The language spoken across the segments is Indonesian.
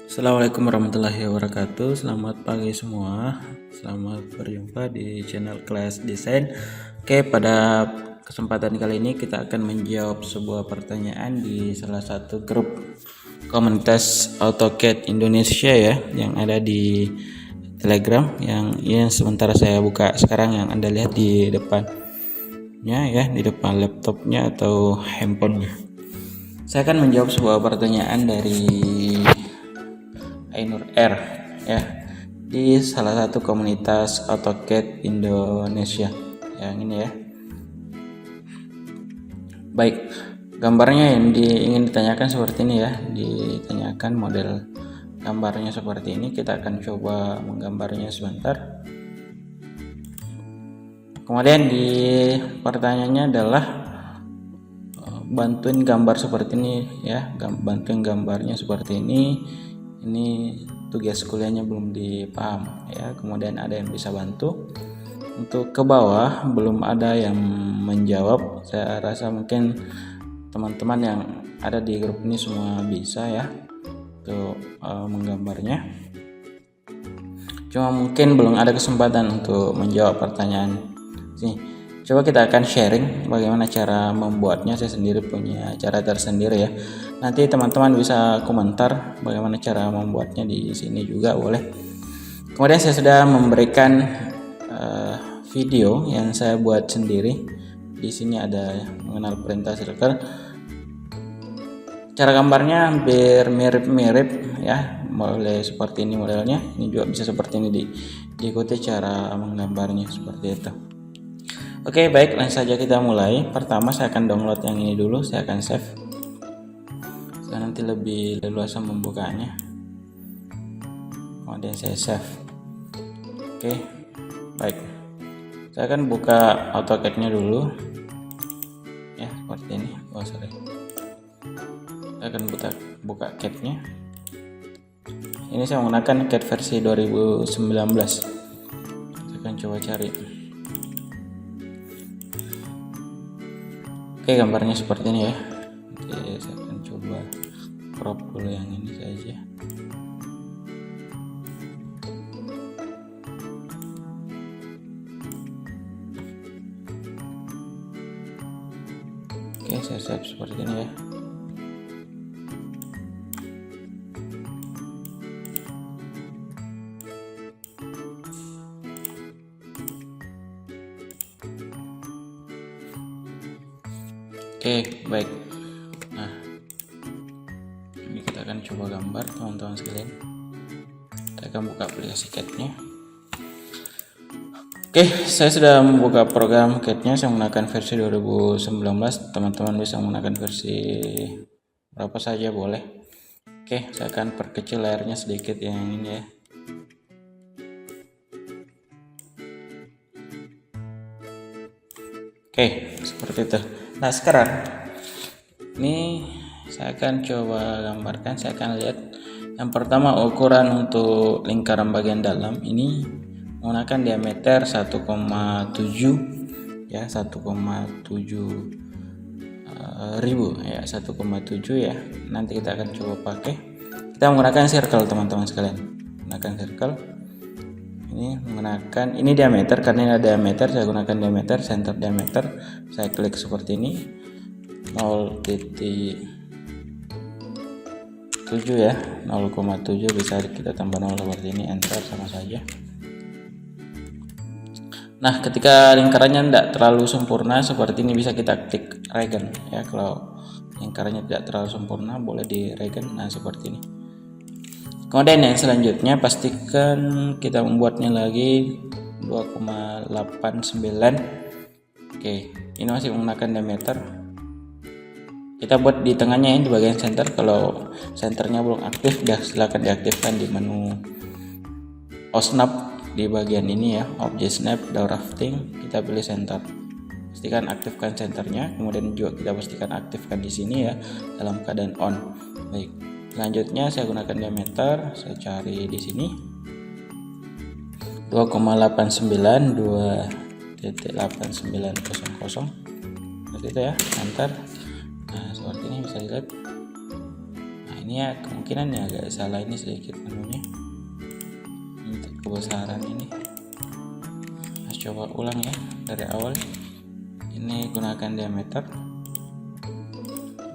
Assalamualaikum warahmatullahi wabarakatuh. Selamat pagi semua. Selamat berjumpa di channel Kelas Desain. Oke, pada kesempatan kali ini kita akan menjawab sebuah pertanyaan di salah satu grup komunitas AutoCAD Indonesia ya, yang ada di Telegram, yang sementara saya buka sekarang, yang Anda lihat di depannya ya, di depan laptopnya atau handphonenya. Saya akan menjawab sebuah pertanyaan dari Ainur R ya, di salah satu komunitas AutoCAD Indonesia yang ini ya. Baik, gambarnya yang ingin ditanyakan seperti ini ya, ditanyakan model gambarnya seperti ini. Kita akan coba menggambarnya sebentar. Kemudian di pertanyaannya adalah bantuin gambar seperti ini ya, bantuin gambarnya seperti ini tugas kuliahnya belum dipaham ya. Kemudian ada yang bisa bantu. Untuk ke bawah belum ada yang menjawab. Saya rasa mungkin teman-teman yang ada di grup ini semua bisa ya untuk menggambarnya, cuma mungkin belum ada kesempatan untuk menjawab pertanyaan sini. Coba kita akan sharing bagaimana cara membuatnya. Saya sendiri punya cara tersendiri ya. Nanti teman-teman bisa komentar bagaimana cara membuatnya di sini juga boleh. Kemudian saya sudah memberikan video yang saya buat sendiri. Di sini ada mengenal perintah circle. Cara gambarnya hampir mirip-mirip ya. Boleh seperti ini modelnya. Ini juga bisa seperti ini, diikuti cara menggambarnya seperti itu. Oke, baik, langsung saja kita mulai. Pertama saya akan download yang ini dulu, saya akan save. Saya nanti lebih leluasa membukanya. Kemudian saya save. Oke, baik. Saya akan buka AutoCAD-nya dulu. Ya, seperti ini. Oh, sorry. Saya akan buka CAD-nya. Ini saya menggunakan CAD versi 2019. Saya akan coba cari. Oke, gambarnya seperti ini ya. Oke, saya akan coba crop dulu yang ini saja. Oke, saya save seperti ini ya. Oke, baik. Nah, ini kita akan coba gambar teman-teman sekalian. Kita akan buka aplikasi CAD-nya. Oke, saya sudah membuka program CAD-nya. Saya menggunakan versi 2019. Teman-teman bisa menggunakan versi berapa saja boleh. Oke, saya akan perkecil layarnya sedikit yang ini ya. Oke, seperti itu. Nah, sekarang ini saya akan coba gambarkan. Saya akan lihat yang pertama, ukuran untuk lingkaran bagian dalam ini menggunakan diameter 1,7 ya, 1,7 ribu ya, 1,7 ya. Nanti kita akan coba pakai, kita menggunakan circle teman-teman sekalian, menggunakan circle. Ini diameter, karena ini ada diameter, saya gunakan diameter, center diameter. Saya klik seperti ini 0,7 ya, 0,7, bisa kita tambah 0 seperti ini, enter, sama saja. Nah, ketika lingkarannya tidak terlalu sempurna seperti ini, bisa kita klik regen ya. Kalau lingkarannya tidak terlalu sempurna boleh di regen. Nah, seperti ini. Kemudian yang selanjutnya, pastikan kita membuatnya lagi 2,89. Oke, ini masih menggunakan diameter. Kita buat di tengahnya ya, di bagian center. Kalau centernya belum aktif, silahkan diaktifkan di menu snap di bagian ini ya, object snap, drafting. Kita pilih center. Pastikan aktifkan centernya. Kemudian juga kita pastikan aktifkan di sini ya, dalam keadaan on. Baik. Selanjutnya saya gunakan diameter, saya cari di sini 2,89, 2.8900 seperti itu ya, enter. Nah, seperti ini bisa dilihat. Nah, ini ya kemungkinan ya agak salah, ini sedikit menunya untuk kebesaran ini. Coba ulang ya dari awal. Ini gunakan diameter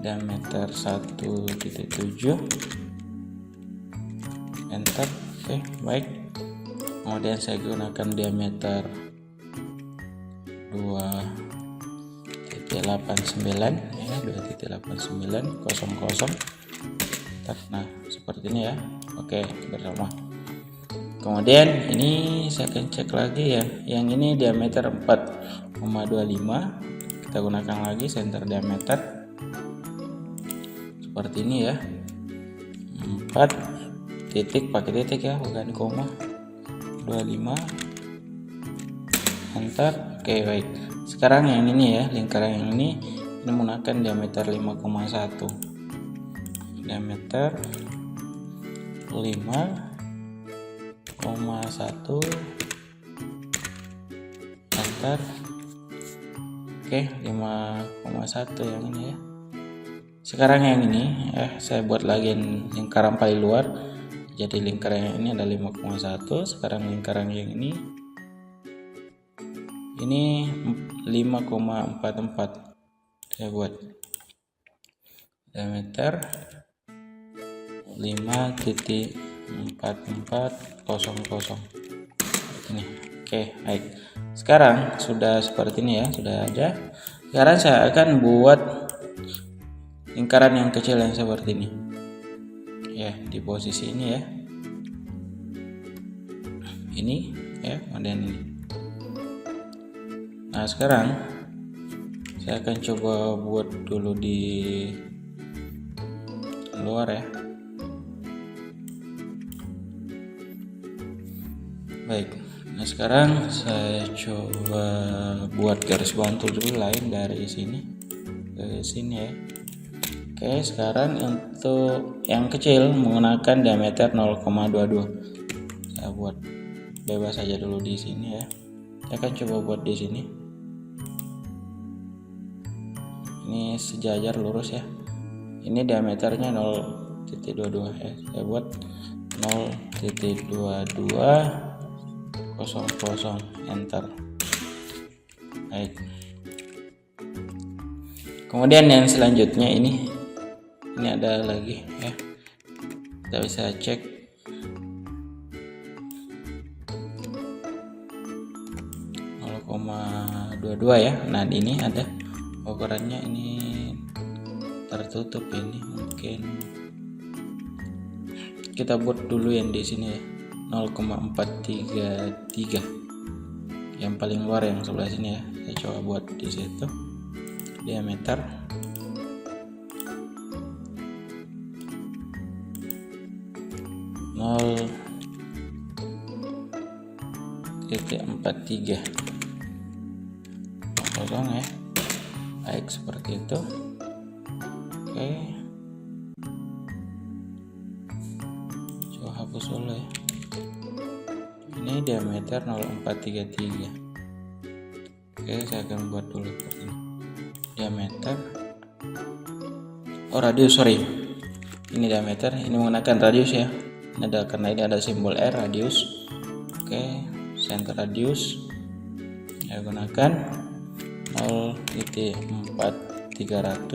1.7, enter. Oke, baik. Kemudian saya gunakan diameter 2.89 ya, 2.8900. Nah, seperti ini ya. Oke, bersama. Kemudian ini saya akan cek lagi ya, yang ini diameter 4,25, kita gunakan lagi center diameter seperti ini ya, 4 titik pakai titik ya, bukan koma, 25, enter. Oke, baik. Sekarang yang ini ya, lingkaran yang ini menggunakan diameter 5,1, diameter 5,1, enter. Oke, 5,1 yang ini ya. Sekarang yang ini saya buat lagi lingkaran paling luar. Jadi lingkaran yang ini ada 5,1. Sekarang lingkaran yang ini 5,44. Saya buat diameter 5.4400 ini. Oke, baik. Sekarang sudah seperti ini ya, sudah ada. Sekarang saya akan buat lingkaran yang kecil yang seperti ini ya, di posisi ini ya, ini ya, kemudian ini. Nah, sekarang saya akan coba buat dulu di luar ya. Baik, nah sekarang saya coba buat garis bantu dulu lain dari sini ke sini ya. Oke, sekarang untuk yang kecil menggunakan diameter 0,22. Saya buat bebas saja dulu di sini ya. Saya akan coba buat di sini. Ini sejajar lurus ya. Ini diameternya 0.22 ya. Saya buat 0.2200, enter. Baik. Kemudian yang selanjutnya ini ada lagi ya. Kita bisa cek .22 ya. Nah, ini ada ukurannya, ini tertutup, ini mungkin kita buat dulu yang di sini ya, 0,433 yang paling luar yang sebelah sini ya. Saya coba buat di situ diameter 0.43 kosong ya. Baik, seperti itu. Oke, coba hapus dulu ya. Ini diameter 0.433. Oke, saya akan buat dulu seperti ini. Diameter, radius, sorry, ini diameter, ini menggunakan radius ya. Ini ada, karena ini ada simbol R, radius. Oke, center radius saya gunakan 0.4300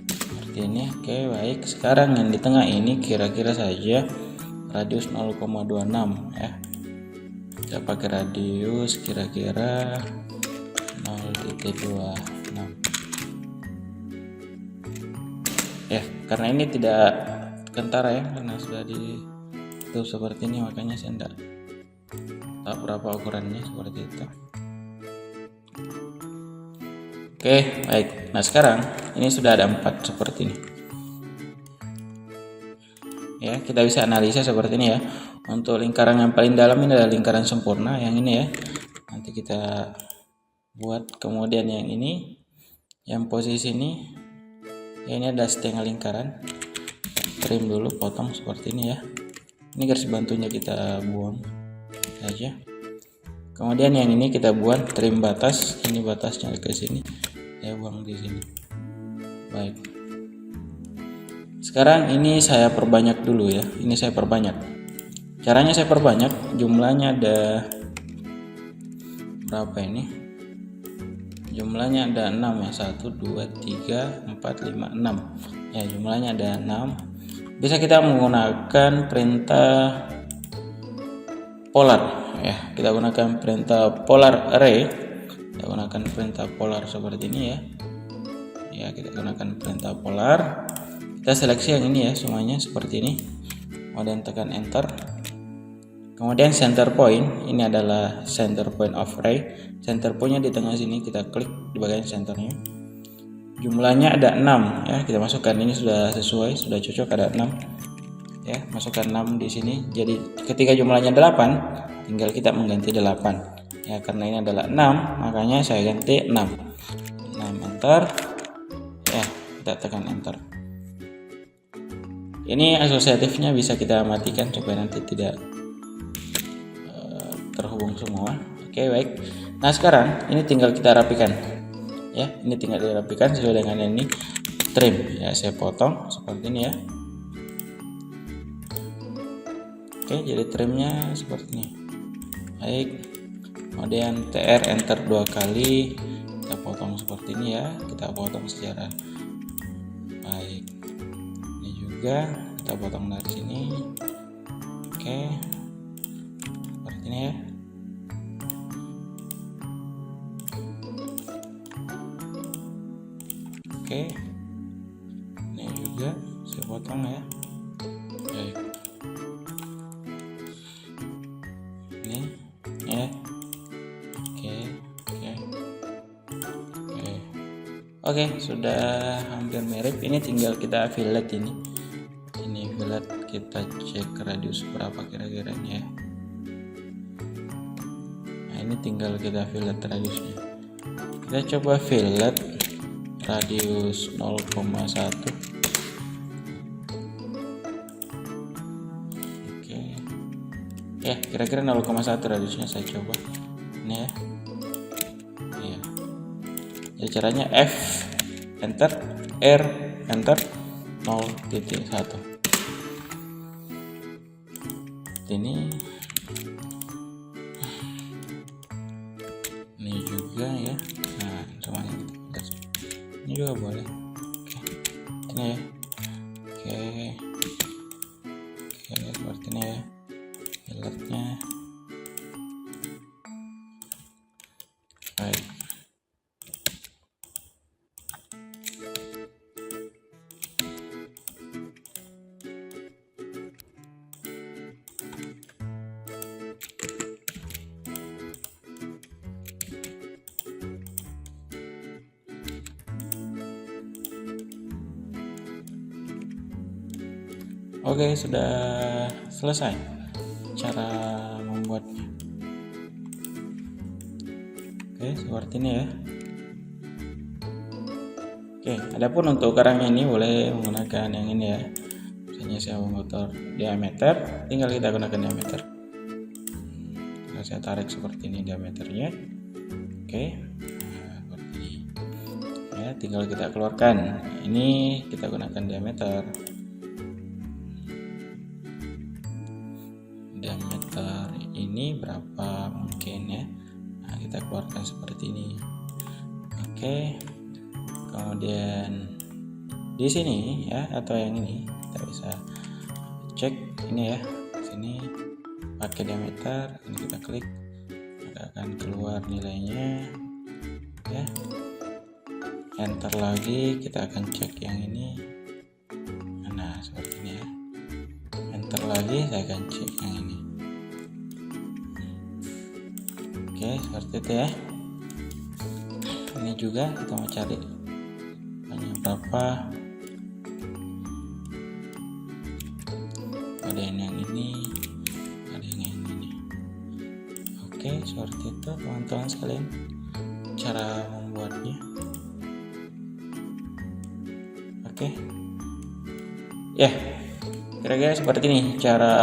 seperti ini. Oke, baik. Sekarang yang di tengah ini kira-kira saja radius 0,26 ya. Kita pakai radius kira-kira 0.26 ya, karena ini tidak kentara ya, karena sudah ditutup seperti ini, makanya saya tidak tahu berapa ukurannya, seperti itu. Oke, baik. Nah, sekarang ini sudah ada 4 seperti ini ya. Kita bisa analisa seperti ini ya. Untuk lingkaran yang paling dalam ini adalah lingkaran sempurna, yang ini ya, nanti kita buat. Kemudian yang ini, yang posisi ini ya, ini ada setengah lingkaran, trim dulu, potong seperti ini ya. Ini garis bantunya kita buang saja. Kemudian yang ini kita buat trim batas, ini batasnya ke sini, saya buang di sini. Baik, Sekarang ini saya perbanyak dulu ya. Ini saya perbanyak. Caranya saya perbanyak, jumlahnya ada berapa ini? Jumlahnya ada 6 ya. 1 2 3 4 5 6. Ya, jumlahnya ada 6. Bisa kita menggunakan perintah polar ya. Kita gunakan perintah polar array. Kita gunakan perintah polar seperti ini ya. Ya, kita gunakan perintah polar. Kita seleksi yang ini ya, semuanya seperti ini. Kemudian tekan enter. Kemudian center point, ini adalah center point of array. Center pointnya di tengah sini, kita klik di bagian centernya. Jumlahnya ada 6 ya, kita masukkan. Ini sudah sesuai, sudah cocok, ada 6 ya. Masukkan 6 di sini. Jadi ketika jumlahnya 8, tinggal kita mengganti 8 ya, karena ini adalah 6, makanya saya ganti 6. 6 enter ya, kita tekan enter. Ini asosiatifnya bisa kita matikan supaya nanti tidak terhubung semua. Oke, baik. Nah, sekarang ini tinggal kita rapikan ya. Ini tinggal dirapikan sesuai dengan ini. Trim ya, saya potong seperti ini ya. Oke, jadi trimnya seperti ini. Baik. Kemudian tr enter 2 kali, kita potong seperti ini ya. Kita potong secara baik. Ini juga kita potong dari sini. Oke, seperti ini ya. Oke, ini juga saya potong ya. Baik, ini ya. Oke, sudah hampir mirip. Ini tinggal kita fillet ini. Ini fillet, kita cek radius berapa kira-kira ini ya. Nah, ini tinggal kita fillet radiusnya. Kita coba fillet radius 0,1. Oke. Ya, kira-kira 0,1 radiusnya, saya coba. Ini ya. Iya. Jadi caranya F enter, R enter 0,1. Ini juga ya. Nah, semuanya kita ini juga boleh. Oke, ini ya. Oke, seperti ini ya. Filletnya. Baik. Oke, sudah selesai cara membuatnya. Oke, seperti ini ya. Oke, adapun untuk kerangnya ini boleh menggunakan yang ini ya. Misalnya saya mengatur diameter, tinggal kita gunakan diameter. Nah, saya tarik seperti ini diameternya. Oke, nah, seperti ini. Ya, tinggal kita keluarkan. Ini kita gunakan diameter. Diameter ini berapa mungkin ya. Nah, kita keluarkan seperti ini. Oke, kemudian di sini ya, atau yang ini kita bisa cek ini ya. Sini pakai diameter, ini kita klik, maka akan keluar nilainya ya. Enter lagi, kita akan cek yang ini. Nah, seperti ini ya. Enter lagi, saya akan cek yang ini. Oke, seperti itu ya. Ini juga kita mau cari banyak berapa. Ada yang ini, ada yang ini. Oke, seperti itu teman-teman sekalian cara membuatnya. Oke ya, kira-kira seperti ini cara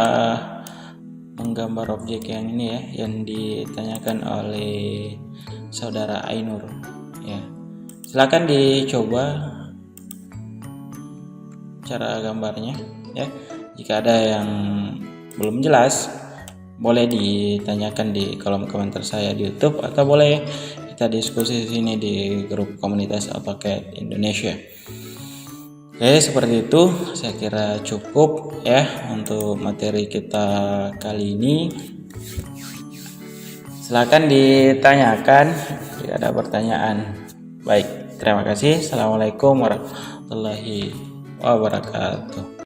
menggambar objek yang ini ya, yang ditanyakan oleh saudara Ainur ya. Silakan dicoba cara gambarnya ya. Jika ada yang belum jelas, boleh ditanyakan di kolom komentar saya di YouTube, atau boleh kita diskusi di sini di grup komunitas AutoCAD Indonesia. Oke, seperti itu saya kira cukup ya untuk materi kita kali ini. Silakan ditanyakan jika ada pertanyaan. Baik, terima kasih. Assalamualaikum warahmatullahi wabarakatuh.